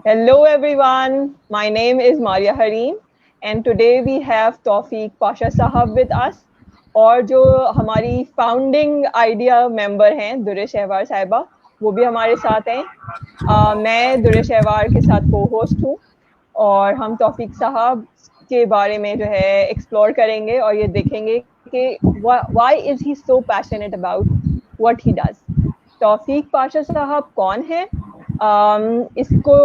Hello everyone, my name is Maria Hareem and today we have Tawfiq Pasha Sahab with us اور جو ہماری founding idea ممبر ہیں درے شہوار صاحبہ وہ بھی ہمارے ساتھ ہیں. میں درے شہوار کے ساتھ کو ہوسٹ ہوں اور ہم توفیق صاحب کے بارے میں جو ہے ایکسپلور کریں گے اور یہ دیکھیں گے کہ why is he so passionate about what he does. Taufiq Pasha صاحب کون ہیں؟ اس کو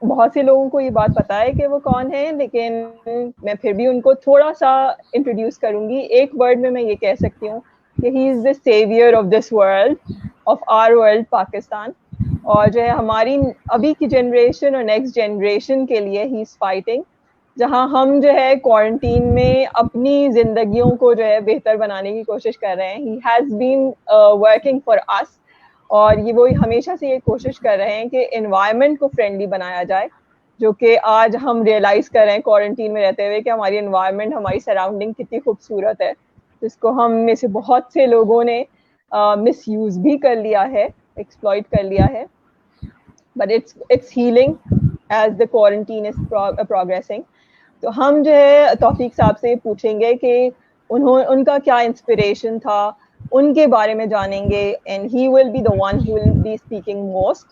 بہت سے لوگوں کو یہ بات پتا ہے کہ وہ کون ہیں، لیکن میں پھر بھی ان کو تھوڑا سا انٹروڈیوس کروں گی. ایک ورڈ میں یہ کہہ سکتی ہوں کہ he is the saviour of this world, of our world Pakistan. اور جو ہے ہماری ابھی کی جنریشن اور نیکسٹ جنریشن کے لیے ہی از فائٹنگ. جہاں ہم جو ہے کوارنٹین میں اپنی زندگیوں کو جو ہے بہتر بنانے کی کوشش کر رہے ہیں. He has been working for us, اور یہ وہی ہمیشہ سے یہ کوشش کر رہے ہیں کہ انوائرمنٹ کو فرینڈلی بنایا جائے، جو کہ آج ہم ریئلائز کر رہے ہیں کوارنٹین میں رہتے ہوئے کہ ہماری انوائرمنٹ، ہماری سراؤنڈنگ کتنی خوبصورت ہے، جس کو ہم میں سے بہت سے لوگوں نے مس یوز بھی کر لیا ہے، ایکسپلائٹ کر لیا ہے. But it's healing as the quarantine is progressing. تو ہم جو ہے توفیق صاحب سے پوچھیں گے کہ ان کا کیا انسپریشن تھا، ان کے بارے میں جانیں گے. And he will be the one who will be speaking most.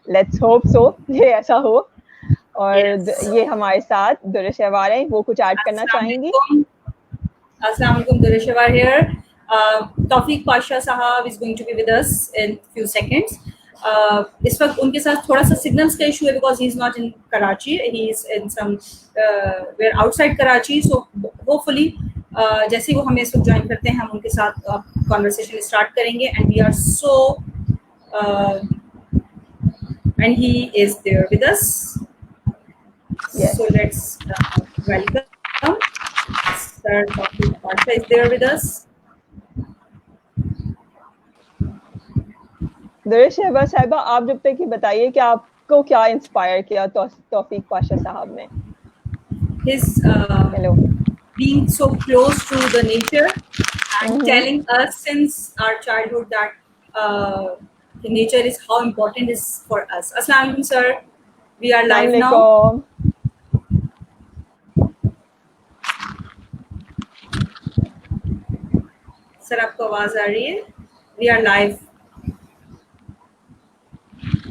Let's hope so یہ ایسا ہو. اور یہ ہمارے ساتھ درے شہوار ہیں، وہ کچھ ایڈ کرنا چاہیں گی؟ السلام علیکم، درے Shehvar hair. Taufiq Pasha sahab is going to be with us in few seconds. اس وقت ان کے ساتھ تھوڑا سا سگنلس کا ایشو ہے because he is not in Karachi, he is in somewhere outside Karachi. So hopefully جیسے وہ ہمیں اس وقت جوائن کرتے ہیں ہم ان کے ساتھ کانورسیشن اسٹارٹ کریں گے. And we are so and he is there with us. Yes. So let's welcome Sir Tawfiq Pasha is there with us. درے شہبہ صاحبہ، آپ جب تک یہ بتائیے کہ آپ کو کیا انسپائر کیا توفیق پاشا صاحب نے؟ His Hello. being so close to the nature and telling us since our childhood that the nature is how important is for us. Assalamu alaikum sir, we are live now. Sir آپ کو آواز آ رہی ہے؟ We are live.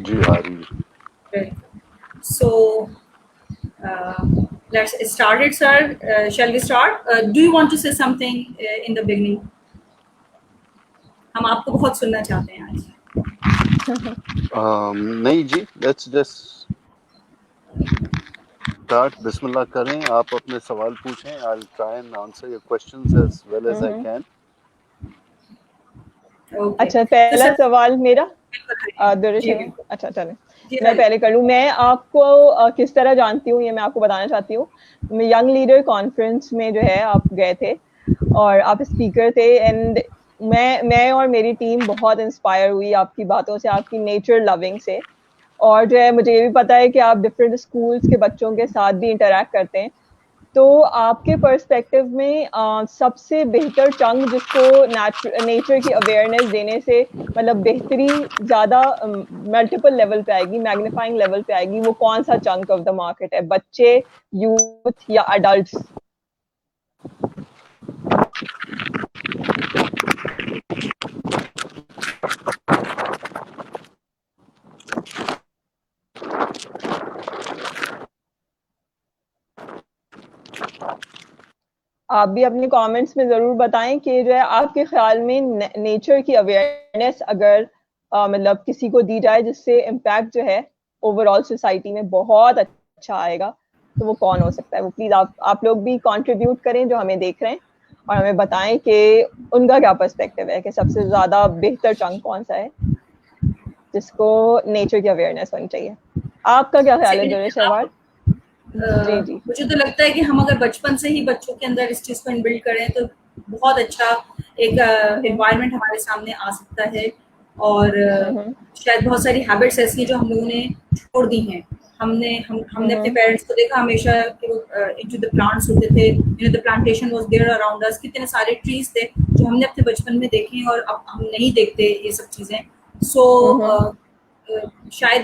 جی آ رہی ہے. So let's start it sir. Shall we start? Do you want to say something in the beginning? ہم آپ کو بہت سننا چاہتے ہیں آج. نہیں جی، لیٹس جسٹ اسٹارٹ. بسم اللہ کریں. آپ اپنے سوال پوچھیں. I'll try and answer your questions as well as I can. اچھا، پہلا سوال میرا. اچھا چلیں میں پہلے کر لوں. میں آپ کو کس طرح جانتی ہوں یہ میں آپ کو بتانا چاہتی ہوں. میں ینگ لیڈر کانفرنس میں جو ہے آپ گئے تھے اور آپ اسپیکر تھے. اینڈ میں اور میری ٹیم بہت انسپائر ہوئی آپ کی باتوں سے، آپ کی نیچر لونگ سے. اور جو ہے مجھے یہ بھی پتا ہے کہ آپ ڈفرینٹ اسکولس کے بچوں کے ساتھ بھی انٹریکٹ کرتے ہیں. تو آپ کے پرسپیکٹو میں سب سے بہتر چنک جس کو نیچر کی اویئرنیس دینے سے مطلب بہتری زیادہ ملٹیپل لیول پہ آئے گی، میگنیفائنگ لیول پہ آئے گی، وہ کون سا چنک آف دا مارکیٹ ہے؟ بچے، یوتھ یا اڈلٹس؟ آپ بھی اپنے کامنٹس میں ضرور بتائیں کہ جو ہے آپ کے خیال میں نیچر کی اویئرنیس اگر مطلب کسی کو دی جائے جس سے امپیکٹ جو ہے اوور آل سوسائٹی میں بہت اچھا آئے گا، تو وہ کون ہو سکتا ہے؟ وہ پلیز آپ لوگ بھی کنٹریبیوٹ کریں جو ہمیں دیکھ رہے ہیں، اور ہمیں بتائیں کہ ان کا کیا پرسپیکٹو ہے کہ سب سے زیادہ بہتر چنک کون سا ہے جس کو نیچر کی اویئرنیس ہونی چاہیے. آپ کا کیا خیال ہے درے شہوار؟ جی مجھے تو لگتا ہے کہ ہم اگر بچپن سے ہی بچوں کے اندر اس چیز کو انبلڈ کریں تو بہت اچھا ایک انوائرمنٹ ہمارے سامنے آ سکتا ہے. اور شاید بہت ساری ہیبٹس ایسی جو ہم لوگوں نے چھوڑ دی ہیں. ہم نے اپنے پیرنٹس کو دیکھا ہمیشہ کہ وہ انٹو دا پلانٹس ہوتے تھے. دا پلانٹیشن واز دیئر اراؤنڈ اس. کتنے سارے ٹریز تھے جو ہم نے اپنے بچپن میں دیکھے اور اب ہم نہیں دیکھتے یہ سب چیزیں. سو شاید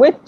Which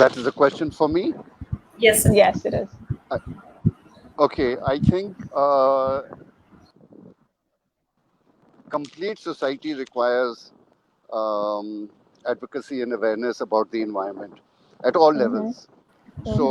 That is a question for me. Yes sir. Yes, it is. Okay, I think complete society requires advocacy and awareness about the environment at all levels. So,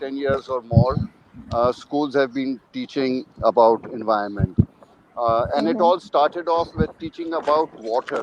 10 years or more, schools have been teaching about environment. And it all started off with teaching about water.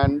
And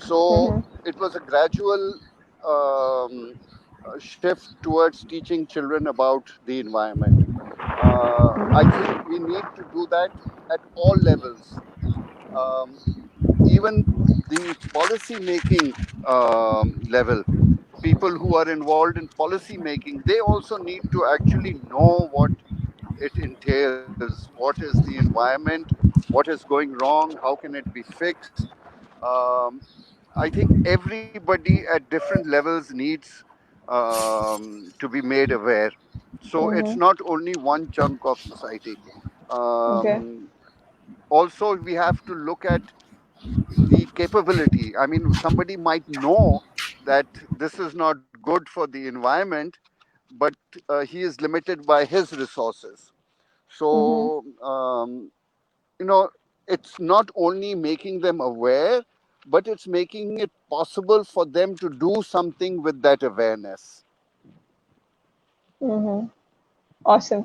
So it was a gradual shift towards teaching children about the environment. I think we need to do that at all levels. Even the policy making level, people who are involved in policy making, they also need to actually know what it entails, what is the environment, what is going wrong, how can it be fixed. I think everybody at different levels needs to be made aware. So it's not only one chunk of society. Also, we have to look at the capability. I mean, somebody might know that this is not good for the environment, but he is limited by his resources. So, it's not only making them aware, but it's making it possible for them to do something with that awareness. Awesome.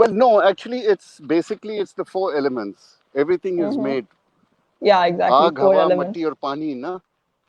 Well, no, actually, it's the four elements. Everything is made. Yeah, exactly. Aag, Four hawa, elements. matti, aur pani, na?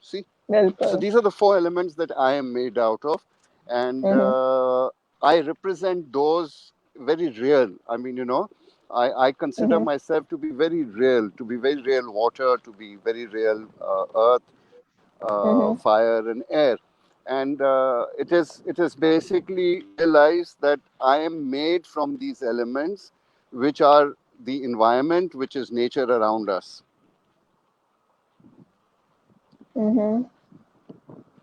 See? Bilkul. So these are the four elements that I am made out of, and I represent those very real. I mean, I consider myself to be very real, water, to be very real earth, fire, and air. And it is basically realized that I am made from these elements, which are the environment, which is nature around us.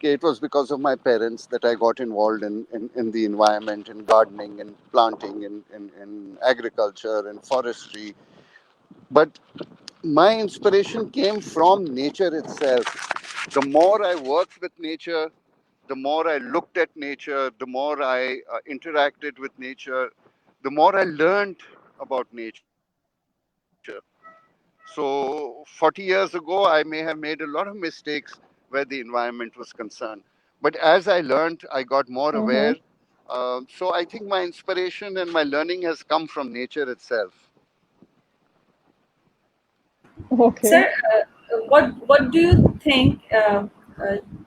that it was because of my parents that I got involved in the environment, in gardening and planting, in agriculture and forestry. But my inspiration came from nature itself. The more I worked with nature, the more I looked at nature, the more I interacted with nature, the more I learned about nature. So 40 years ago, I may have made a lot of mistakes where the environment was concerned. But as I learned, I got more aware. So I think my inspiration and my learning has come from nature itself. Okay. Sir, what do you think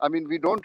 we don't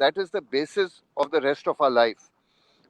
that is the basis of the rest of our life.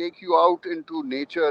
take you out into nature,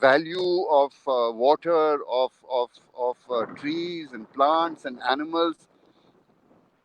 value of water, of trees and plants and animals.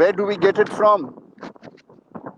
Where do we get it from?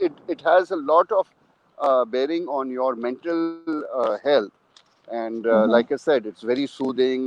it has a lot of bearing on your mental health, and like I said, it's very soothing.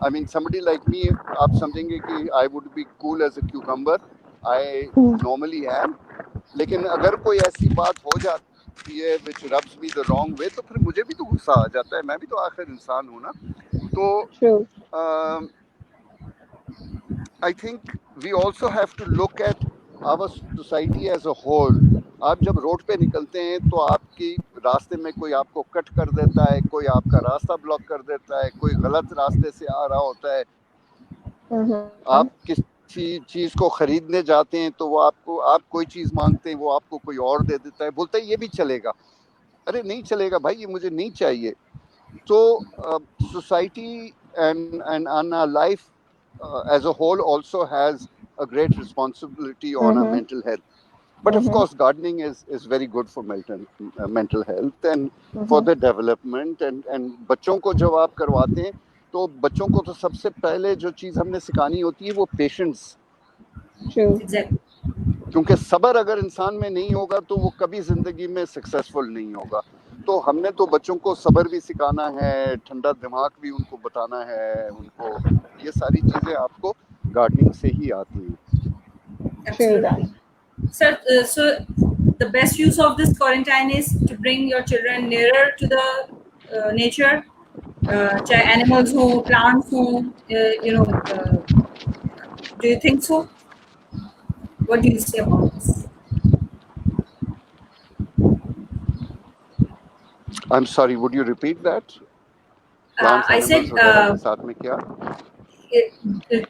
I mean, somebody like me, آپ سمجھیں گے کہ I would be cool as a cucumber. I normally am. لیکن اگر کوئی ایسی بات ہو جاتی ہے which rubs me the wrong way, تو پھر مجھے بھی تو غصہ آ جاتا ہے. میں بھی تو آخر انسان ہوں نا. تو I think we also have to look at our society as a whole. آپ جب روڈ پہ نکلتے ہیں تو آپ کی راستے میں کوئی آپ کو کٹ کر دیتا ہے, کوئی آپ کا راستہ بلاک کر دیتا ہے, کوئی غلط راستے سے آ رہا ہوتا ہے. آپ کسی چیز کو خریدنے جاتے ہیں تو وہ آپ کوئی چیز مانگتے ہیں, وہ آپ کو کوئی اور دے دیتا ہے, بولتا ہے یہ بھی چلے گا. ارے نہیں چلے گا بھائی, یہ مجھے نہیں چاہیے. تو society and our life as a whole also has a great responsibility on our mental health. But of course, gardening is very good for mental health and for the development. And بچوں کو جب آپ کرواتے ہیں تو بچوں کو تو سب سے پہلے جو چیز ہم نے سکھانی ہوتی ہے وہ پیشنس. کیونکہ صبر اگر انسان میں نہیں ہوگا تو وہ کبھی زندگی میں سکسیسفل نہیں ہوگا. تو ہم نے تو بچوں کو صبر بھی سکھانا ہے, ٹھنڈا دماغ بھی ان کو بتانا ہے, ان کو یہ ساری چیزیں آپ کو گارڈننگ سے ہی آتی ہیں. Absolutely. Sir, so the best use of this quarantine is to bring your children nearer to the nature, chahe animals ho, plants ho, do you think so? What do you say about this? I'm sorry, would you repeat that? I said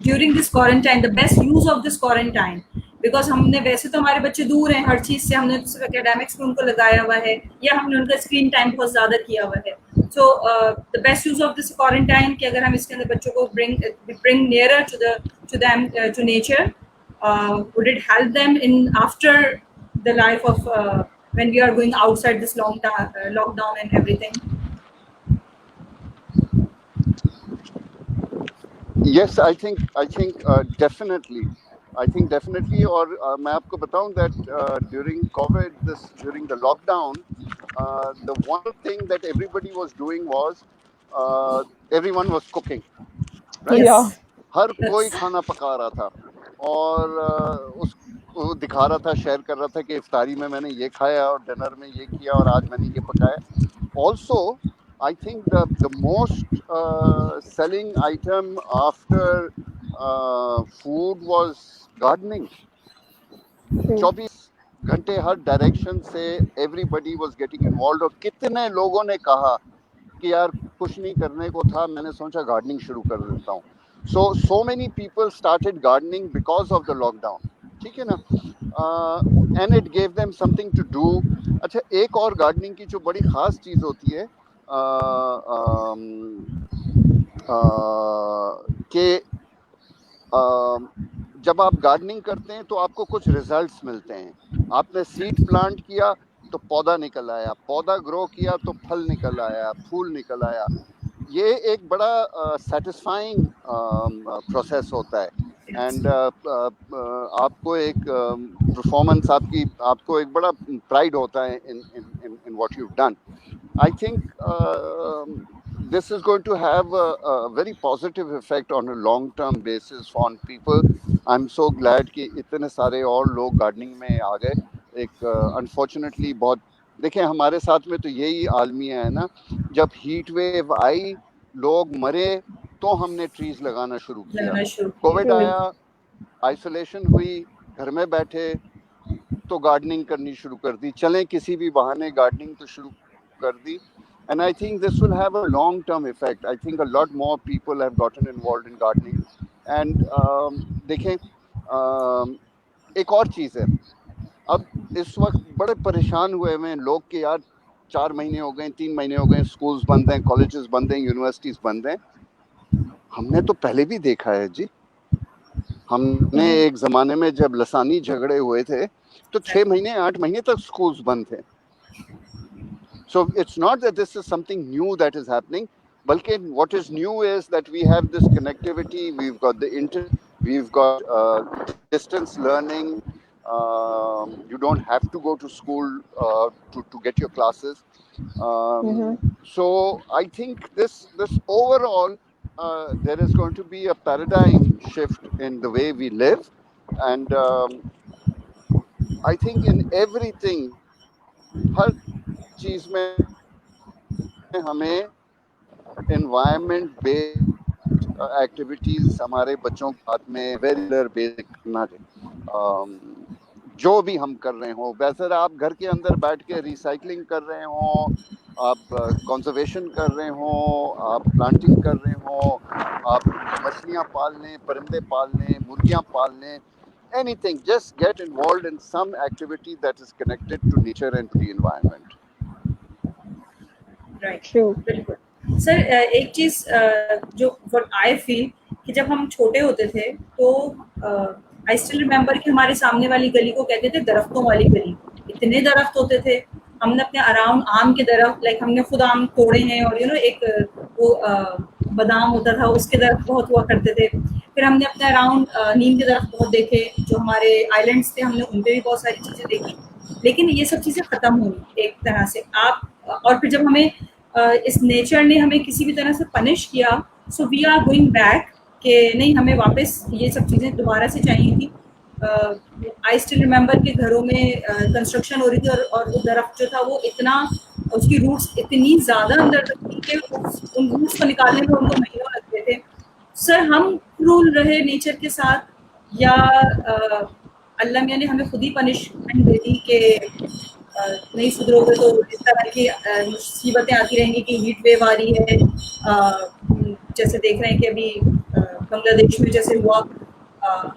during this quarantine, the best use of this quarantine, because ہم نے ویسے تو ہمارے بچے دور ہیں ہر چیز سے, ہم نے صرف اکیڈیمکس میں ان کو لگایا ہوا ہے یا ہم نے ان کا اسکرین ٹائم بہت زیادہ کیا ہوا ہے. سو the best use of this quarantine کہ اگر ہم اس کے اندر بچوں کو bring nearer to them to nature, would it help them in after the life of when we are going outside this lockdown and everything? Yes, I think definitely. I think definitely. اور میں آپ کو بتاؤں that during COVID, during the lockdown, the one thing that everybody was doing was everyone was cooking. Right? Yes. ہر کوئی کھانا پکا رہا تھا اور اس کو دکھا رہا تھا, شیئر کر رہا تھا کہ افطاری میں نے یہ کھایا اور ڈنر میں یہ کیا اور آج میں نے یہ پکایا. Also, I think the most selling item after food was gardening. 24 گھنٹے ہر ڈائریکشن سے everybody was getting involved. اور کتنے لوگوں نے کہا کہ یار کچھ نہیں کرنے کو تھا, میں نے سوچا گارڈننگ شروع کر دیتا ہوں. So many people started gardening because of the lockdown. ٹھیک ہے نا, and it gave them something to do. اچھا, ایک اور گارڈننگ کی جو بڑی خاص چیز ہوتی ہے کہ جب آپ گارڈننگ کرتے ہیں تو آپ کو کچھ ریزلٹس ملتے ہیں. آپ نے سیڈ پلانٹ کیا تو پودا نکل آیا, پودا گرو کیا تو پھل نکل آیا, پھول نکل آیا. یہ ایک بڑا سیٹسفائنگ پروسیس ہوتا ہے. اینڈ آپ کو ایک پرفارمنس, آپ کو ایک بڑا پرائڈ ہوتا ہے in what you've done. I think this is going to have a very positive effect on a long term basis on people. I'm so glad کہ اتنے سارے اور لوگ گارڈننگ میں آ گئے. ایک انفارچونیٹلی بہت, دیکھیں ہمارے ساتھ میں تو یہی عالمیہ ہے نا, جب ہیٹ ویو آئی لوگ مرے تو ہم نے ٹریز لگانا شروع کیا. کووڈ آیا, آئسولیشن ہوئی, گھر میں بیٹھے تو گارڈننگ کرنی شروع کر دی, چلیں کسی بھی بہانے گارڈننگ تو شروع کر دی. And I think this will have a long term effect. I think a lot more people have gotten involved in gardening. And دیکھیں ایک اور چیز ہے, اب اس وقت بڑے پریشان ہوئے ہوئے ہیں لوگ کہ یار 4 مہینے ہو گئے, 3 مہینے ہو گئے, اسکولز بند ہیں, کالجز بند ہیں, یونیورسٹیز بند ہیں. ہم نے تو پہلے بھی دیکھا ہے جی. ہم نے ایک زمانے میں جب لسانی جھگڑے ہوئے تھے تو 6 مہینے 8 مہینے تک اسکولز بند تھے. So it's not that this is something new that is happening, balki what is new is that we have this connectivity, we've got the internet, we've got distance learning. You don't have to go to school to get your classes. So I think this overall there is going to be a paradigm shift in the way we live, and I think in everything, ہر چیز میں ہمیں environment based activities ہمارے بچوں کے ہاتھ میں regular basic کرنا چاہیے. جو بھی ہم کر رہے ہوں، ویسے آپ گھر کے اندر بیٹھ کے ریسائکلنگ کر رہے ہوں، آپ کنزرویشن کر رہے ہوں، آپ پلانٹنگ کر رہے ہوں، آپ مچھلیاں پال لیں، پرندے پال لیں، مرغیاں پال لیں، anything, just get involved in some activity that is connected to nature and to the environment. Right, بالکل سر. ایک چیز جو what I feel کہ جب ہم چھوٹے ہوتے تھے تو I still remember کہ ہمارے سامنے والی گلی کو کہتے تھے درختوں والی گلی. اتنے درخت ہوتے تھے، ہم نے اپنے اراؤنڈ آم کے درخت، لائک ہم نے خود آم توڑے ہیں، اور ایک وہ بادام ہوتا تھا اس کے درخت بہت ہوا کرتے تھے. پھر ہم نے اپنے اراؤنڈ نیم کے درخت بہت دیکھے، جو ہمارے آئیلینڈس تھے، ہم نے ان پہ بھی بہت ساری چیزیں دیکھی. لیکن یہ سب چیزیں ختم ہوئی ایک طرح سے. اور پھر جب ہمیں اس نیچر نے ہمیں کسی بھی طرح سے پنش کیا، سو وی آر گوئنگ بیک کہ نہیں، ہمیں واپس یہ سب چیزیں دوبارہ سے چاہیے تھی. آئی اسٹل ریممبر کہ گھروں میں کنسٹرکشن ہو رہی تھی، اور وہ درخت جو تھا وہ اتنا، اس کی روٹس اتنی زیادہ اندر تک تھی کہ ان روٹس کو نکالنے میں ان کو مہینوں لگتے تھے. سر ہم کرول رہے نیچر کے ساتھ، یا اللہ میاں نے ہمیں خود ہی پنشمنٹ دے دی کہ نہیں سدھرو گے تو اس طرح کی مصیبتیں آتی رہیں گی کہ ہیٹ ویو آ رہی ہے. جیسے دیکھ رہے ہیں کہ ابھی بنگلہ دیش میں جیسے ہوا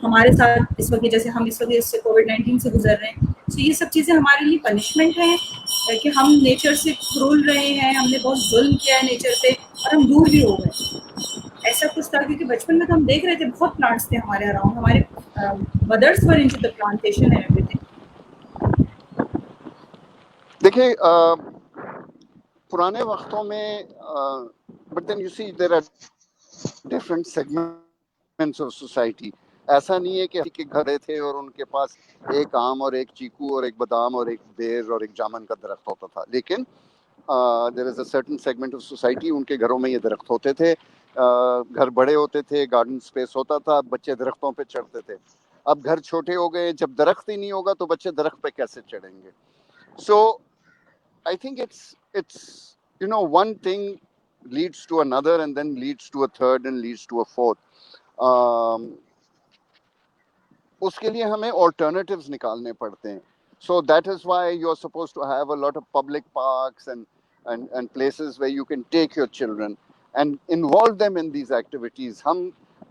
ہمارے ساتھ اس وقت، جیسے ہم اس وقت اس سے کووڈ-19 سے گزر رہے ہیں. تو یہ سب چیزیں ہمارے لیے پنشمنٹ ہیں کہ ہم نیچر سے کرول رہے ہیں، ہم نے بہت ظلم کیا ہے نیچر پہ، اور ہم دور بھی ہو گئے. ایسا کچھ تھا کیونکہ بچپن میں تو ہم دیکھ رہے تھے بہت پلانٹس تھے ہمارے اراؤنڈ، ہمارے mothers were into the plantation and ایوری تھنگ. دیکھیے پرانے وقتوں میں but then you see there are different segments of society. ایسا نہیں ہے کہ کے گھر تھے اور ان کے پاس ایک آم اور ایک چیکو اور ایک بادام اور ایک بیر اور ایک جامن کا درخت ہوتا تھا، لیکن there is a certain segment of society, ان کے گھروں میں یہ درخت ہوتے تھے. گھر بڑے ہوتے تھے، گارڈن اسپیس ہوتا تھا، بچے درختوں پہ چڑھتے تھے. اب گھر چھوٹے ہو گئے، جب درخت ہی نہیں ہوگا تو بچے درخت پہ کیسے چڑھیں گے؟ سو I think it's one thing leads to another and then leads to a third and leads to a fourth. اس کے لیے ہمیں alternatives نکالنے پڑتے ہیں. So that is why you're supposed to have a lot of public parks and places where you can take your children and involve them in these activities. ہم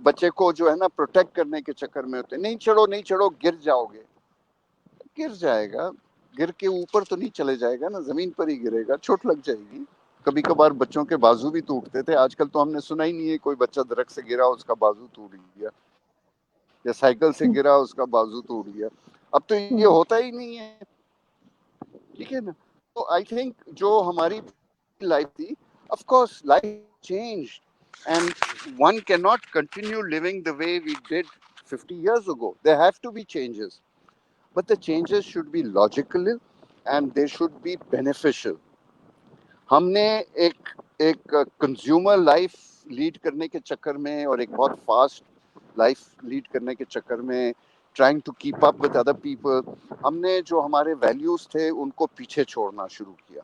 بچے کو جو ہے نا پروٹیکٹ کرنے کے چکر میں ہوتے ہیں، نہیں چڑھو گر جاؤ گے. گر جائے گا، گر کے اوپر تو نہیں چلے جائے گا نا، زمین پر ہی گرے گا، چوٹ لگ جائے گی. کبھی کبھار بچوں کے بازو بھی ٹوٹتے تھے. آج کل تو ہم نے سنا ہی نہیں ہے کوئی بچہ درخت سے گرا اس کا بازو ٹوٹ گیا، یا سائیکل سے گرا اس کا بازو ٹوٹ گیا. اب تو یہ ہوتا ہی نہیں ہے، ٹھیک ہے نا. تو آئی تھنک جو ہماری لائف تھی، of course life change and one can not continue living the way we did 50 years ago. There have to be changes. But the changes should be logical and they should be beneficial. ہم نے ایک consumer life lead کرنے کے چکر میں اور ایک بہت فاسٹ لائف لیڈ کرنے کے چکر میں trying to keep up with other people, ہم نے جو ہمارے ویلیوز تھے ان کو پیچھے چھوڑنا شروع کیا.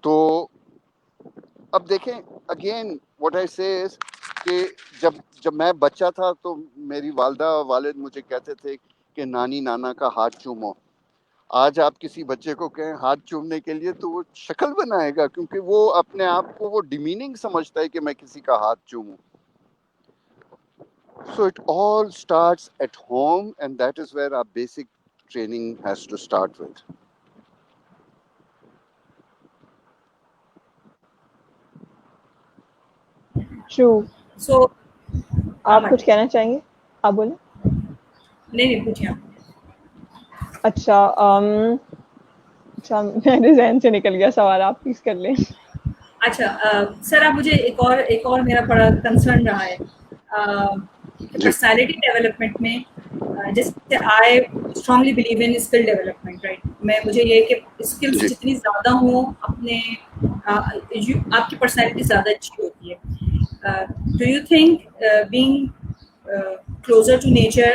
تو اب دیکھیں اگین واٹ آئی سے از کہ جب میں بچہ تھا تو میری والدہ والد مجھے کہتے تھے کہ نانی نانا کا ہاتھ چومو. آج آپ کسی بچے کو کہیں ہاتھ چومنے کے لیے تو وہ شکل بنائے گا، کیونکہ وہ اپنے آپ کو وہ ڈیمیننگ سمجھتا ہے کہ میں کسی کا ہاتھ چوموں. So it all starts at home and that is where our basic training has to start with. True. So آپ کچھ کہنا چاہیں گے؟ آپ بولیں. نہیں پوچھیں آپ. اچھا میرے ذہن سے نکل گیا سوال، آپ پلیز کر لیں. اچھا سر، آپ مجھے ایک اور میرا بڑا کنسرن رہا ہے پرسنالٹی ڈیولپمنٹ میں. جیسے I strongly believe in skill development, right. مجھے یہ کہ اسکلس جتنی زیادہ ہوں اپنے آپ کی پرسنالٹی زیادہ اچھی ہوتی ہے. Do you think being closer to nature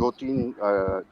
2-3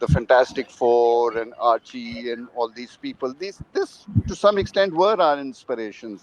the Fantastic Four and Archie and all these people. This to some extent were our inspirations.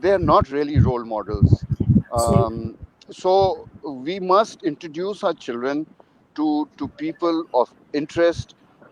they are not really role models. So we must introduce our children to people of interest,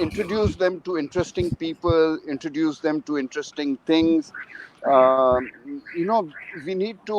introduce them to interesting people, introduce them to interesting things. We need to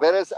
whereas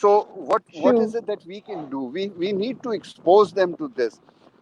So what is it that we can do? We need to expose them to this.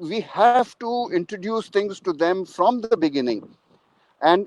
we have to introduce things to them from the beginning, and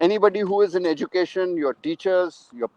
Anybody who is in education, your teachers, your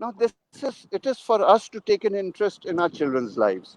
Now it is for us to take an interest in our children's lives.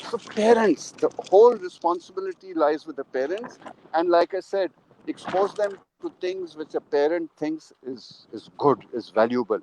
So parents, the whole responsibility lies with the parents, and like I said, expose them to things which a parent thinks is good, is valuable.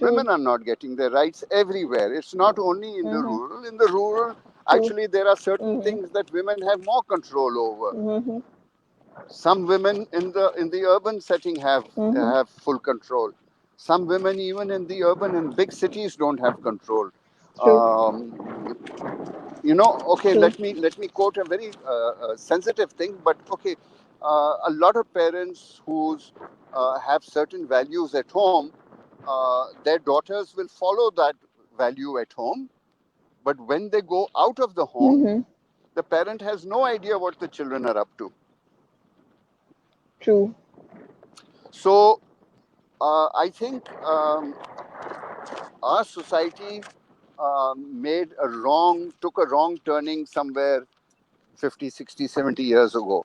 Women are not getting their rights everywhere. It's not only in the rural. In the rural, actually, there are certain things that women have more control over. Some women in the urban setting have full control. Some women even in the urban and big cities don't have control. You know, okay, let me quote a very sensitive thing, but okay, a lot of parents who have certain values at home, their daughters will follow that value at home, but when they go out of the home, the parent has no idea what the children are up to. True. So I think our society took a wrong turning somewhere 50, 60, 70 years ago.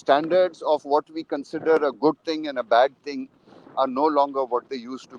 standards of what we consider a good thing and a bad thing are no longer what they used to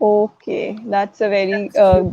Okay, that's a very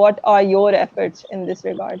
what are your efforts in this regard?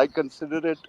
I consider it,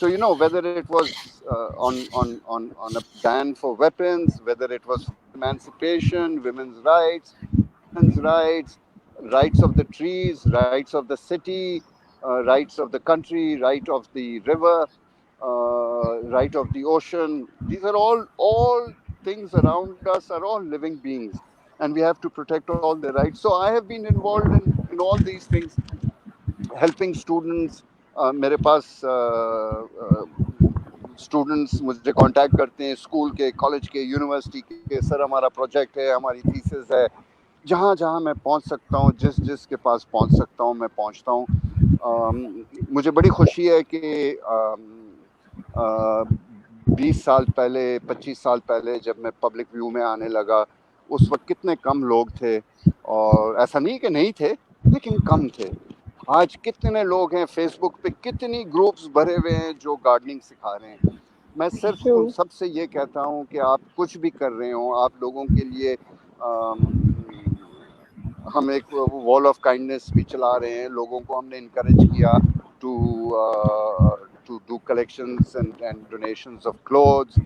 so you know, whether it was on a ban for weapons, whether it was emancipation, women's rights, rights of the trees, rights of the city, rights of the country, right of the river, right of the ocean. These are all things around us are all living beings, and we have to protect all their rights. So I have been involved in all these things, helping students. میرے پاس students مجھے contact کرتے ہیں school کے, college کے, university کے, سر ہمارا project ہے, ہماری تھیسس ہے. جہاں جہاں میں پہنچ سکتا ہوں, جس کے پاس پہنچ سکتا ہوں, میں پہنچتا ہوں. مجھے بڑی خوشی ہے کہ 20 سال پہلے 25 سال پہلے جب میں پبلک ویو میں آنے لگا, اس وقت کتنے کم لوگ تھے, اور ایسا نہیں کہ نہیں تھے لیکن کم تھے. آج کتنے لوگ ہیں, فیس بک پہ کتنی گروپس بھرے ہوئے ہیں جو گارڈننگ سکھا رہے ہیں. میں صرف ان سب سے یہ کہتا ہوں کہ آپ کچھ بھی کر رہے ہوں, آپ لوگوں کے لیے ہم ایک وال آف کائنڈنس بھی چلا رہے ہیں. لوگوں کو ہم نے انکریج کیا to do collections and donations of clothes.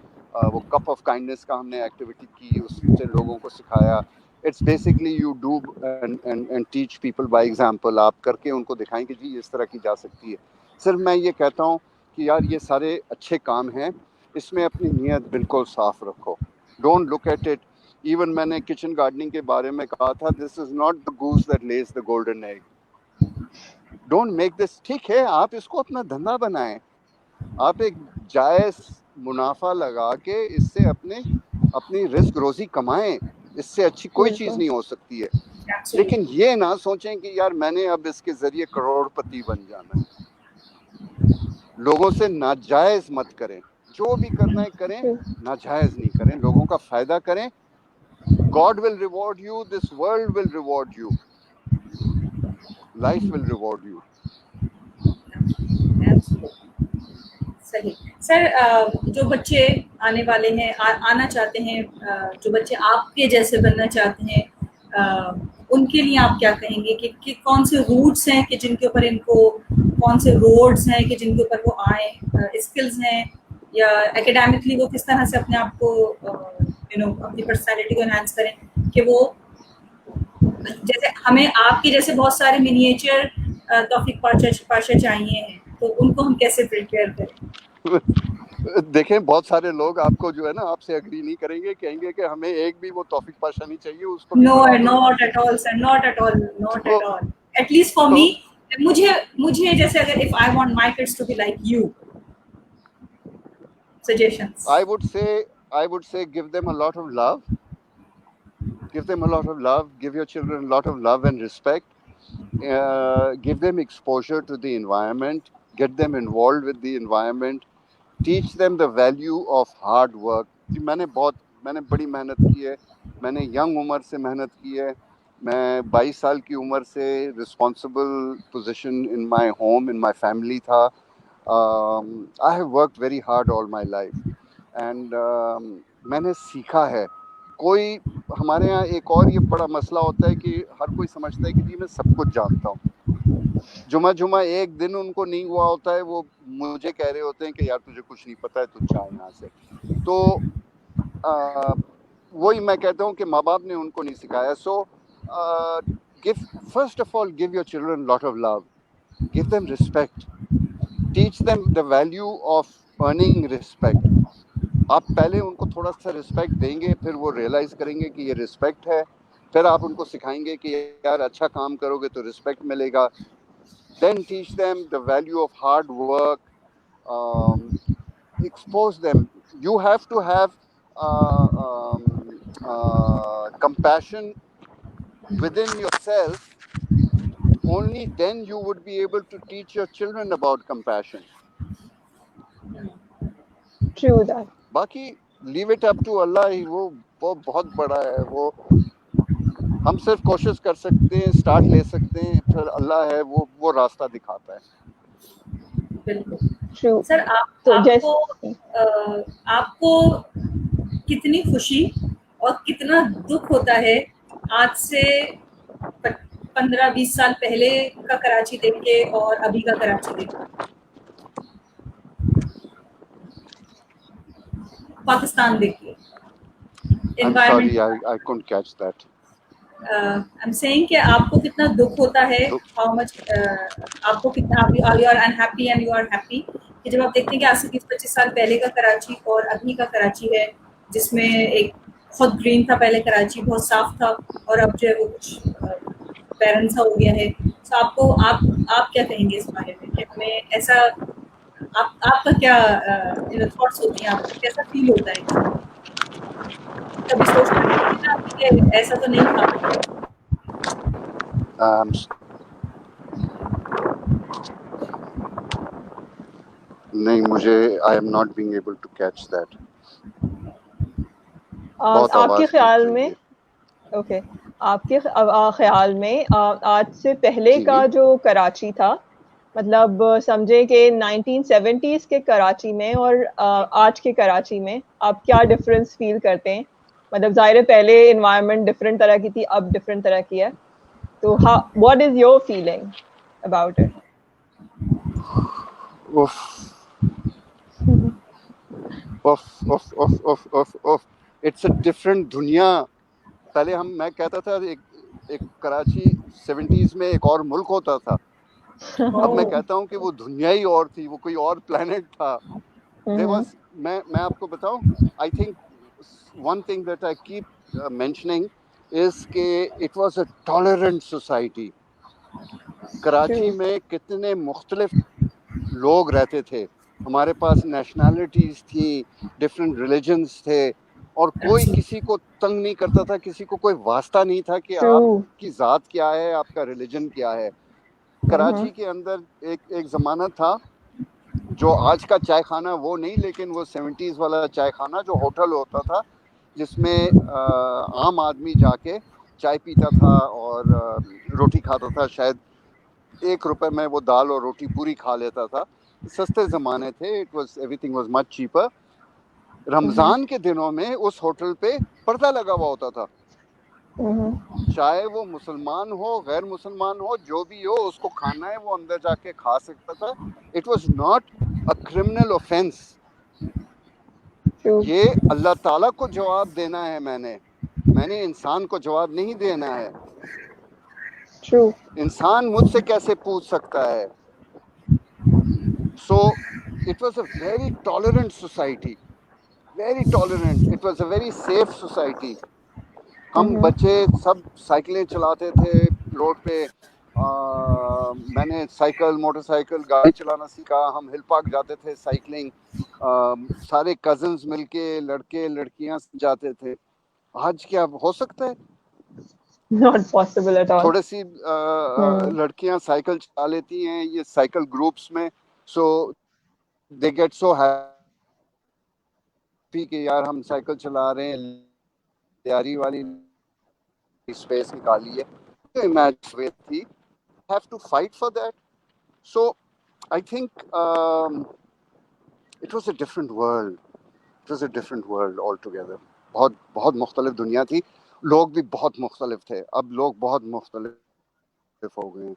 وہ کپ آف کائنڈنس کا ہم نے ایکٹیویٹی کی, اس سے لوگوں کو سکھایا. It's basically you do and teach people by example. آپ کر کے ان کو دکھائیں کہ جی اس طرح کی جا سکتی ہے. صرف میں یہ کہتا ہوں کہ یار یہ سارے اچھے کام ہیں, اس میں اپنی نیت بالکل صاف رکھو. Don't look at it. Even میں نے کچن گارڈننگ کے بارے میں کہا تھا, this is not the goose that lays the golden egg. Don't make this. ٹھیک ہے آپ اس کو اپنا دھندا بنائیں, آپ ایک جائز منافع لگا کے اس سے اپنی رزق روزی کمائیں. اس سے اچھی کوئی چیز نہیں ہو سکتی ہے. لیکن یہ نہ سوچیں کہ یار میں نے اب اس کے ذریعے کروڑ پتی بن جانا ہے. لوگوں سے ناجائز مت کریں, جو بھی کرنا ہے کریں, ناجائز نہیں کریں, لوگوں کا فائدہ کریں. God will reward you, this world will reward you, life will reward you. صحیح. سر جو بچے آنے والے ہیں, آنا چاہتے ہیں, جو بچے آپ کے جیسے بننا چاہتے ہیں, ان کے لیے آپ کیا کہیں گے کہ کون سے روٹس ہیں کہ جن کے اوپر ان کو, کون سے روڈس ہیں کہ جن کے اوپر وہ آئیں, اسکلز ہیں یا اکیڈیمکلی وہ کس طرح سے اپنے آپ کو اپنی پرسنالٹی کو انہینس کریں کہ وہ جیسے ہمیں آپ کے جیسے بہت سارے منیچر توفیق پاشا چاہیے ہیں, تو ان کو ہم کیسے پریپیئر کریں؟ دیکھیں بہت سارے لوگ آپ کو جو ہے نا آپ سے اگری نہیں کریں گے, کہیں گے کہ ہمیں ایک بھی وہ توفیق پاشا نہیں چاہیے, اس کو no not at all sir, not at all, not at all. At least for me, مجھے جیسے اگر if I want my kids to be like you, suggestions. I would say give them a lot of love. Give them a lot of love. Give your children a lot of love and respect. Give them exposure to the environment. Get them involved with the environment. Teach them the value of hard work. میں نے بڑی محنت کی ہے. میں نے young عمر سے محنت کی ہے. میں 22 سال کی عمر سے responsible position in my home, in my family تھا. I have worked very hard all my life and میں نے سیکھا ہے. کوئی ہمارے ہاں ایک اور یہ بڑا مسئلہ ہوتا ہے کہ ہر کوئی سمجھتا ہے کہ جی میں سب کچھ جانتا ہوں. جمعہ ایک دن ان کو نہیں ہوا ہوتا ہے, وہ مجھے کہہ رہے ہوتے ہیں کہ یار تجھے کچھ نہیں پتا ہے, تو جا یہاں سے. تو وہی میں کہتا ہوں کہ ماں باپ نے ان کو نہیں سکھایا. سو first of all give your children lot of love, give them respect, teach them the value of earning respect. آپ پہلے ان کو تھوڑا سا رسپیکٹ دیں گے, پھر وہ ریئلائز کریں گے کہ یہ رسپیکٹ ہے. پھر آپ ان کو سکھائیں گے کہ یار اچھا کام کرو گے تو رسپیکٹ ملے گا. Then teach them the value of hard work. Expose them. You have to have compassion within yourself. Only then you would be able to teach your children about compassion. True that. باقی leave it up to Allah. وہ بہت بڑا ہے. وہ ہم صرف کوشش کر سکتے ہیں, اسٹارٹ لے سکتے ہیں, پھر اللہ ہے وہ راستہ دکھاتا ہے. بالکل. سر آپ کو کتنی خوشی اور کتنا دکھ ہوتا ہے آج سے 15-20 سال پہلے کا کراچی دیکھ کے اور ابھی کا کراچی دیکھ کے, پاکستان دیکھ کے, I'm sorry, I couldn't catch that. I'm saying کہ آپ کو کتنا دکھ ہوتا ہے, how much آپ کو کتنا you are unhappy and you are happy, کہ جب آپ دیکھتے ہیں کہ آج سے 20-25 سال پہلے کا کراچی اور ابھی کا کراچی ہے, جس میں ایک بہت گرین تھا پہلے کراچی, بہت صاف تھا, اور اب جو ہے وہ کچھ پیرن سا ہو گیا ہے. تو آپ کو آپ کیا کہیں گے اس بارے میں کہ ہمیں ایسا, آپ کا کیا تھاٹس ہوتی ہیں, آپ کو کیسا فیل ہوتا ہے اس بارے میں, کبھی سوچنا کہ ایسا تو نہیں تھا؟ نہیں, مجھے I am not being able to catch that. بہت آپ کے آواز خیال کٹ میں رہی ہے. اوکے, آپ کے خیال میں آج سے پہلے جی کا جو کراچی تھا, مطلب سمجھیں کہ 1970s کے کراچی میں اور آج کے کراچی میں آپ کیا ڈفرینس فیل کرتے ہیں؟ مطلب ظاہر ہے پہلے انوائرمنٹ ڈفرینٹ طرح کی تھی, اب ڈفرینٹ طرح کی ہے, تو what is your feeling about it? اوف اوف اوف اوف اوف اوف اوف اٹس اے ڈفرنٹ دنیا. پہلے میں کہتا تھا ایک کراچی 70s میں ایک اور ملک ہوتا تھا, اب میں کہتا ہوں کہ وہ دنیا ہی اور تھی, وہ کوئی اور پلانٹ تھا. There was, میں آپ کو بتاؤں, I think one thing that I keep mentioning is کہ it was a tolerant society. Karachi میں کتنے مختلف لوگ رہتے تھے, ہمارے پاس نیشنلٹیز تھیں, ڈفرینٹ ریلیجنس تھے, اور کوئی کسی کو تنگ نہیں کرتا تھا, کسی کو کوئی واسطہ نہیں تھا کہ آپ کی ذات کیا ہے, آپ کا ریلیجن کیا ہے. کراچی کے اندر ایک زمانہ تھا جو آج کا چائے خانہ وہ نہیں, لیکن وہ 70s والا چائے خانہ جو ہوٹل ہوتا تھا, جس میں عام آدمی جا کے چائے پیتا تھا اور روٹی کھاتا تھا. شاید ₹1 میں وہ دال اور روٹی پوری کھا لیتا تھا. سستے زمانے تھے, everything was much cheaper. رمضان کے دنوں میں اس ہوٹل پہ پردہ لگا ہوا ہوتا تھا, چاہے وہ مسلمان ہو غیر مسلمان ہو جو بھی ہو, اس کو کھانا ہے وہ اندر جا کے کھا سکتا تھا. It was not a criminal offence. یہ اللہ تعالیٰ کو جواب دینا ہے, میں نے انسان کو جواب نہیں دینا ہے. انسان مجھ سے کیسے پوچھ سکتا ہے؟ So it was a very tolerant society, very tolerant. It was a very safe society. ہم بچے سب سائیکلیں چلاتے تھے روڈ پہ. میں نے موٹر سائیکل گاڑی چلانا سیکھا. ہم ہل پارک جاتے تھے سائیکلنگ, سارے کزنز مل کے, لڑکے لڑکیاں جاتے تھے. آج کیا ہو سکتا ہے؟ Not possible at all. تھوڑے سی لڑکیاں سائیکل چلا لیتی ہیں یہ سائیکل گروپس میں, سو دے گیٹ سو ہیپی کہ یار ہم سائیکل چلا رہے ہیں, تیاری والی اسپیس نکالی ہے. have to fight for that. So I think it was a different world. It was a different world altogether. بہت بہت مختلف دنیا تھی, لوگ بھی بہت مختلف تھے. اب لوگ بہت مختلف ہو گئے ہیں.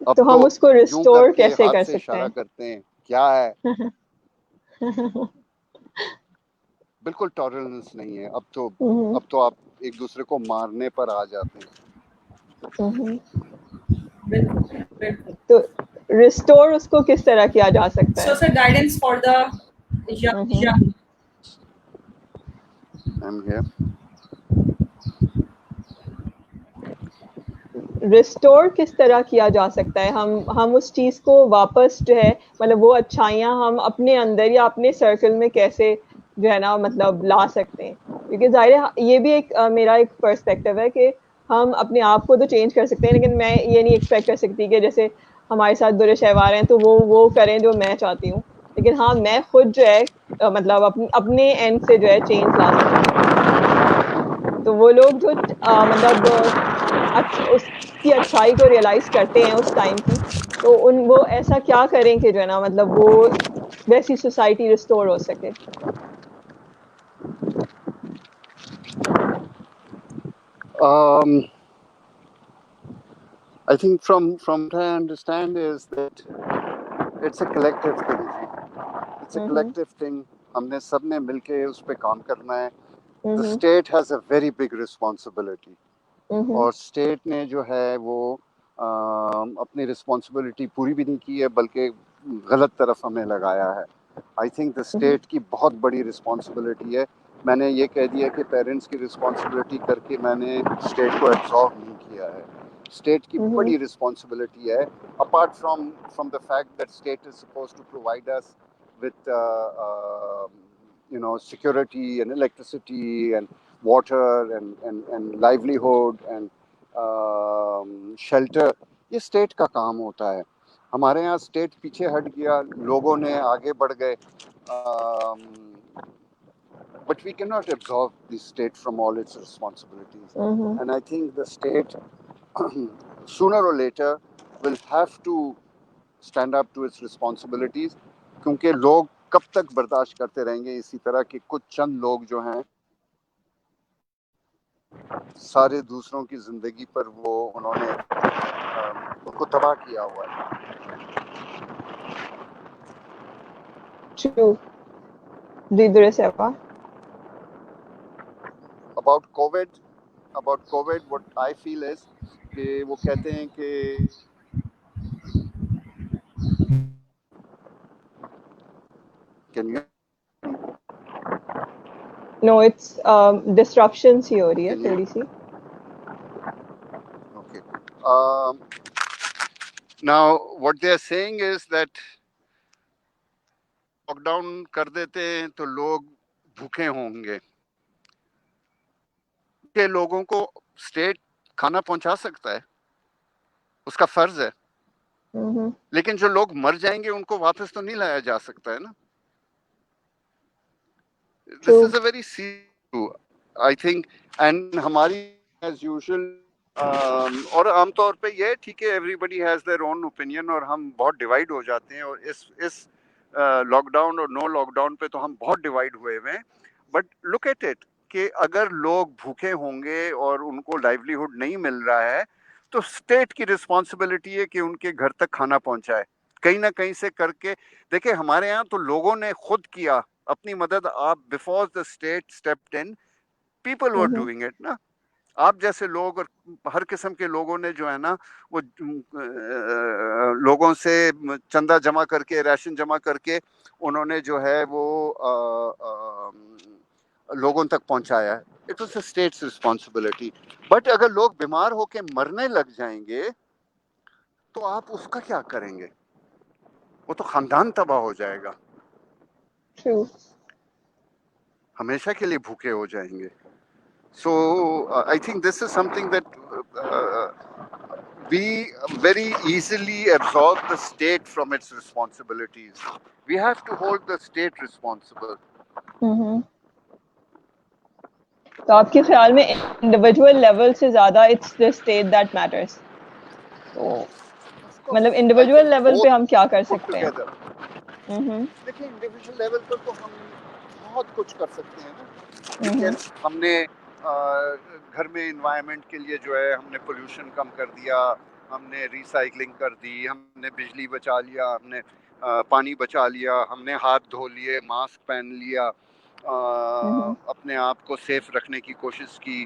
اب تو ہم اس کو یوں کر ریسٹور کے کیسے ہاتھ کر سے سکتے اشارہ ہیں؟ کرتے ہیں کیا ہے. بالکل ٹالرنس نہیں ہے اب تو آپ ایک دوسرے کو مارنے پر آ جاتے ہیں. تو ریسٹور اس کو کس طرح کیا جا سکتا ہے؟ So sir, guidance for the young. I'm here. Restore کس طرح کیا جا سکتا ہے؟ ہم اس چیز کو واپس جو ہے مطلب وہ اچھائیاں ہم اپنے اندر یا اپنے سرکل میں کیسے جو ہے نا مطلب لا سکتے ہیں؟ کیونکہ ظاہر ہے یہ بھی ایک میرا ایک پرسپیکٹیو ہے کہ ہم اپنے آپ کو تو چینج کر سکتے ہیں, لیکن میں یہ نہیں ایکسپیکٹ کر سکتی کہ جیسے ہمارے ساتھ برے شہوار ہیں تو وہ کریں جو میں چاہتی ہوں, لیکن ہاں میں خود جو ہے مطلب اپنے اینڈ سے جو ہے چینج لا سکتی ہوں. تو وہ لوگ جو مطلب اس کی اچھائی کو ریئلائز کرتے ہیں اس ٹائم کی, تو وہ ایسا کیا کریں کہ جو ہے نا مطلب وہ ویسی سوسائٹی ریسٹور ہو سکے. I think from what I understand is that it's a collective thing. It's a collective thing. ہم نے سب نے مل کے اس پہ کام کرنا ہے. The state has a very big responsibility. اور اسٹیٹ نے جو ہے وہ اپنی رسپانسبلٹی پوری بھی نہیں کی ہے بلکہ غلط طرف ہمیں لگایا ہے. آئی تھنک دا اسٹیٹ کی بہت بڑی رسپانسبلٹی ہے. میں نے یہ کہہ دیا کہ پیرنٹس کی رسپانسبلٹی کر کے میں نے اسٹیٹ کو ایبزارو نہیں کیا ہے. اسٹیٹ کی بڑی رسپانسبلٹی ہے apart from the fact that state is suppose to provide us with security and electricity and water and livelihood and shelter. یہ اسٹیٹ کا کام ہوتا ہے. ہمارے ہاں اسٹیٹ پیچھے ہٹ گیا, لوگوں نے آگے بڑھ گئے, but we cannot absolve the state from all its responsibilities. And I think the state sooner or later will have to stand up to its responsibilities, کیونکہ لوگ کب تک برداشت کرتے رہیں گے اسی طرح کہ کچھ چند لوگ جو ہیں سارے دوسروں کی زندگی پر وہ انہوں نے ان کو تباہ کیا ہوا ہے. True. Duraish Eva. About COVID, what I feel is کہ وہ کہتے ہیں کہ can you No, it's disruptions ہی ہو رہی ہے تھوڑی سی. Okay. Now, what they are saying is that lockdown کر دیتے ہیں تو لوگ بھوکے ہوں گے. کہ لوگوں کو اسٹیٹ کھانا پہنچا سکتا ہے, اس کا فرض ہے, لیکن جو لوگ مر جائیں گے ان کو واپس تو نہیں لایا جا سکتا ہے نا. This is a very serious I think. And ہماری ایز یوزول اور عام طور پہ یہ ٹھیک ہے, everybody has their own opinion, اور ہم بہت ڈیوائڈ ہو جاتے ہیں, اور اس لاک ڈاؤن اور نو لاک ڈاؤن پہ تو ہم بہت ڈیوائڈ ہوئے ہوئے ہیں. بٹ لک ایٹ اٹ کہ اگر لوگ بھوکے ہوں گے اور ان کو لائیولیہڈ نہیں مل رہا ہے تو اسٹیٹ کی رسپانسبلٹی ہے کہ ان کے گھر تک کھانا پہنچائے کہیں نہ کہیں سے کر کے. دیکھیں ہمارے یہاں تو لوگوں نے خود کیا اپنی مدد. آپ before the state stepped in, people were doing it نا. آپ جیسے لوگ اور ہر قسم کے لوگوں نے جو ہے نا وہ لوگوں سے چندہ جمع کر کے, ریشن جمع کر کے انہوں نے جو ہے وہ لوگوں تک پہنچایا ہے. It was a state's responsibility. But اگر لوگ بیمار ہو کے مرنے لگ جائیں گے تو آپ اس کا کیا کریں گے؟ وہ تو خاندان تباہ ہو جائے گا, ہمیشہ کے لیے بھوکے ہو جائیں گے. So I think this is something that we very easily absorb the state from its responsibilities. We have to hold the state responsible. تو آپ کے خیال میں انڈیویجول لیول سے زیادہ it's the state that matters? مطلب انڈیویجول لیول پہ ہم کیا کر سکتے ہیں؟ دیکھیں انڈیویجول لیول پر تو ہم بہت کچھ کر سکتے ہیں نا. ہم نے گھر میں انوائرمنٹ کے لیے جو ہے ہم نے پولوشن کم کر دیا, ہم نے ریسائکلنگ کر دی, ہم نے بجلی بچا لیا, ہم نے پانی بچا لیا, ہم نے ہاتھ دھو لیے, ماسک پہن لیا, اپنے آپ کو سیف رکھنے کی کوشش کی,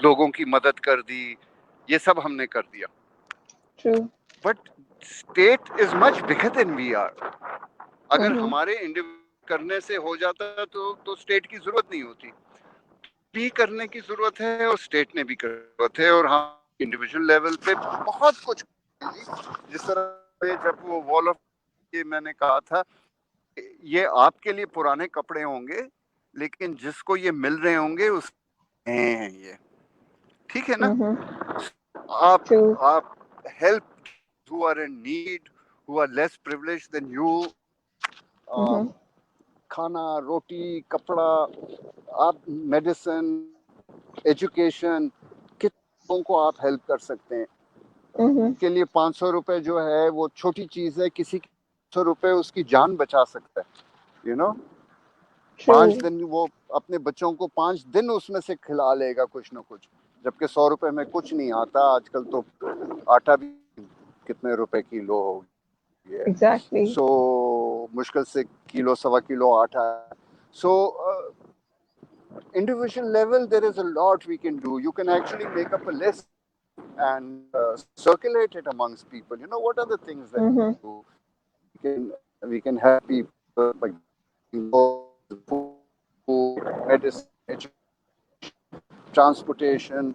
لوگوں کی مدد کر دی. یہ سب ہم نے کر دیا. But state is much bigger than we are. اگر ہمارے کرنے سے ہو جاتا تو اسٹیٹ کی ضرورت نہیں ہوتی. بھی کرنے کی ضرورت ہے اور اسٹیٹ نے بھی ضرورت ہے, اور ہم انڈیویجول لیول پہ بہت کچھ. جس طرح جب وہ وال آف میں نے کہا تھا یہ آپ کے لیے پرانے کپڑے ہوں گے لیکن جس کو یہ مل رہے ہوں گے اس ہیں یہ ٹھیک ہے نا. آپ help who are in need, who are less privileged than you. کھانا, روٹی, کپڑا, آپ میڈیسن, ایجوکیشن, کتنوں کو آپ ہیلپ کر سکتے ہیں. کے لیے 500 روپے جو ہے وہ چھوٹی چیز ہے, کسی کی 500 روپے اس کی جان بچا سکتا ہے. 5 دن وہ اپنے بچوں کو 5 دن اس میں سے کھلا لے گا کچھ نہ کچھ, جبکہ 100 روپے میں کچھ نہیں آتا. آج کل تو آٹا بھی کتنے روپے کلو ہو گیا, سو مشکل سے کلو 1.25 کلو آٹا. سو individual level, there is a lot we can do. You can actually make up a list and circulate it amongst people. You know, what are the things that we can do? We can help people by food, medicine, education, transportation.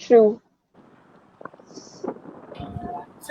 True. So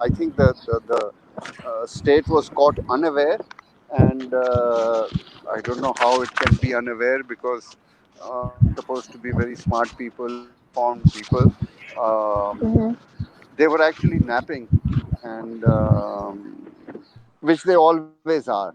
I think the state was caught unaware, and I don't know how it can be unaware, because supposed to be very smart people, informed people. They were actually napping, and which they always are.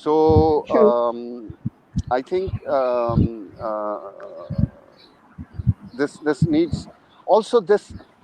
So I think this needs also this.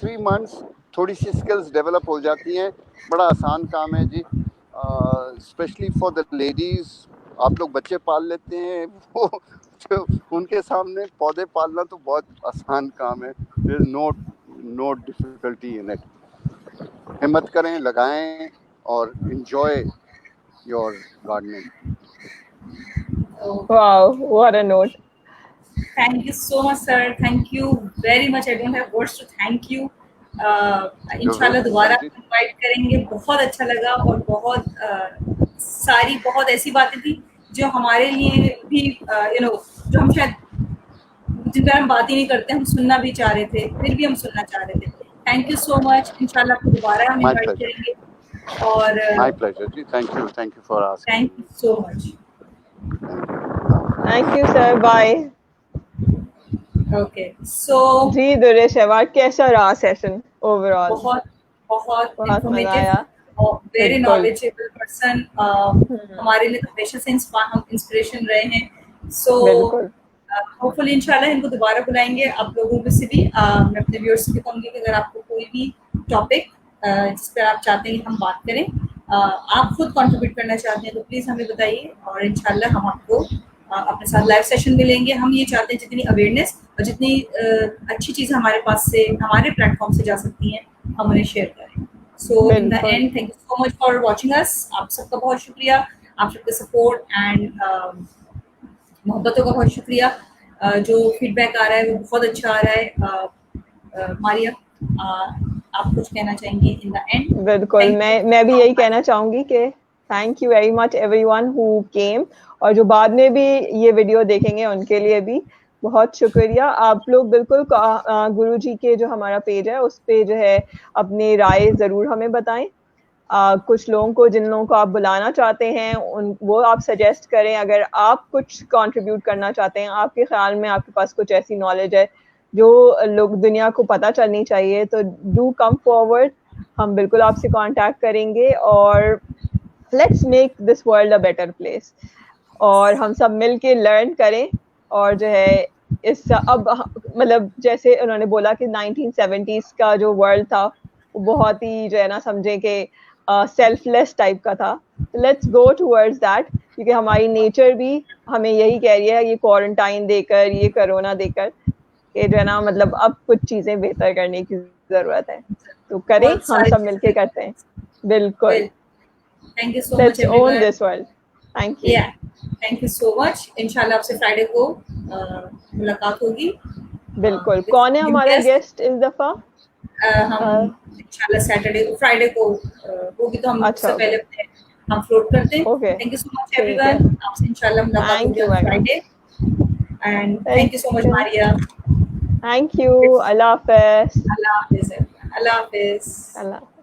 3 months تھوڑی سی skills develop ہو جاتی ہیں. بڑا آسان کام ہے جی, especially for the ladies. آپ لوگ بچے پال لیتے ہیں, وہ ان کے سامنے پودے پالنا تو بہت آسان کام ہے. دیر از نو ڈفیکلٹی ان اٹ. ہمت کریں, لگائیں اور enjoy your gardening. Wow, what a note. Thank you so much, sir. Thank you very much. I don't have words to thank you. انشاءاللہ دوبارہ انوائٹ کریں گے. بہت اچھا لگا, اور بہت ساری بہت ایسی باتیں تھیں جو ہمارے لیے بھی جو ہم شاید جن پر ہم بات ہی نہیں کرتے, ہم سننا بھی چاہ رہے تھے, پھر بھی ہم سننا چاہ رہے تھے. Thank you so much. انشاءاللہ آپ کو دوبارہ ہم انوائٹ کریں گے. اور مائی پلیزر جی, thank you for asking. Thank you so much. Thank you sir, bye. Okay so جی دریش احوال, کیسا رہا سیشن اوور آل؟ بہت مزہ انفارمیٹیو آیا. اور ویری نالجیبل پرسن. ہمارے لیے ہمیشہ سے ہم انسپریشن رہے ہیں. سو بالکل ہوپ فلی انشاءاللہ ان کو دوبارہ بلائیں گے. آپ لوگوں میں سے بھی میں اپنے ویورس سے بھی کہوں گی کہ اگر آپ کو کوئی بھی ٹاپک جس پہ آپ چاہتے ہیں کہ ہم بات کریں, آپ خود کنٹریبیوٹ کرنا چاہتے ہیں, تو پلیز ہمیں بتائیے, اور انشاءاللہ ہم آپ کو اپنے ساتھ لائیو سیشن میں لیں گے. ہم یہ چاہتے ہیں جتنی اویئرنیس اور جتنی اچھی چیزیں ہمارے پاس سے ہمارے پلیٹ فارم سے جا سکتی ہیں, ہم انہیں شیئر کریں. So in the end, thank you so much for watching us. آپ سب کا بہت شکریہ, آپ سب کے سپورٹ اینڈ محبتوں کا بہت شکریہ. جو فیڈ بیک آ رہا ہے وہ بہت اچھا آ رہا ہے. ماریہ, آپ کچھ کہنا چاہیں گے ان دا اینڈ؟ بالکل, میں بھی یہی کہنا چاہوں گی کہ thank you very much everyone one who came, اور جو بعد میں بھی یہ ویڈیو دیکھیں گے ان کے لیے بھی بہت شکریہ. آپ لوگ بالکل گرو جی کے جو ہمارا پیج ہے اس پہ جو ہے اپنی رائے ضرور ہمیں بتائیں. کچھ لوگوں کو, جن لوگوں کو آپ بلانا چاہتے ہیں وہ آپ سجیسٹ کریں. اگر آپ کچھ کنٹریبیوٹ کرنا چاہتے ہیں, آپ کے خیال میں آپ کے پاس کچھ ایسی نالج ہے جو لوگ دنیا کو پتہ چلنی چاہیے, تو ڈو کم فارورڈ. ہم بالکل آپ سے کانٹیکٹ کریں گے, اور let's make this world a better place. اور ہم سب مل کے لرن کریں, اور جو ہے اس اب مطلب جیسے انہوں نے بولا کہ 1970s کا جو ورلڈ تھا وہ بہت ہی جو ہے نا سمجھے کہ سیلف لیس ٹائپ کا تھا. لیٹس گو ٹوورڈز دیٹ, کیونکہ ہماری نیچر بھی ہمیں یہی کہہ رہی ہے, یہ کوارنٹائن دے کر, یہ کرونا دے کر, کہ جو ہے نا مطلب اب کچھ چیزیں بہتر کرنے کی ضرورت ہے. تو کریں, ہم سب مل کے کرتے ہیں. بالکل, thank you so much let's every own one. This world. Thank you. Thank you so much. انشاءاللہ آپ سے فرائیڈے کو ملاقات ہوگی. بالکل. کون ہے ہمارا گیسٹ اس دفعہ؟ ہم انشاءاللہ سیٹرڈے فرائیڈے کو ہوگی, تو ہم اس سے پہلے ہم فلوٹ کرتے ہیں. Thank you so much everyone ون. آپ سے انشاءاللہ ملاقات ہوگی on Friday. And thank you so much Maria. Thank you. اللہ حافظ. اللہ حافظ. اللہ حافظ. اللہ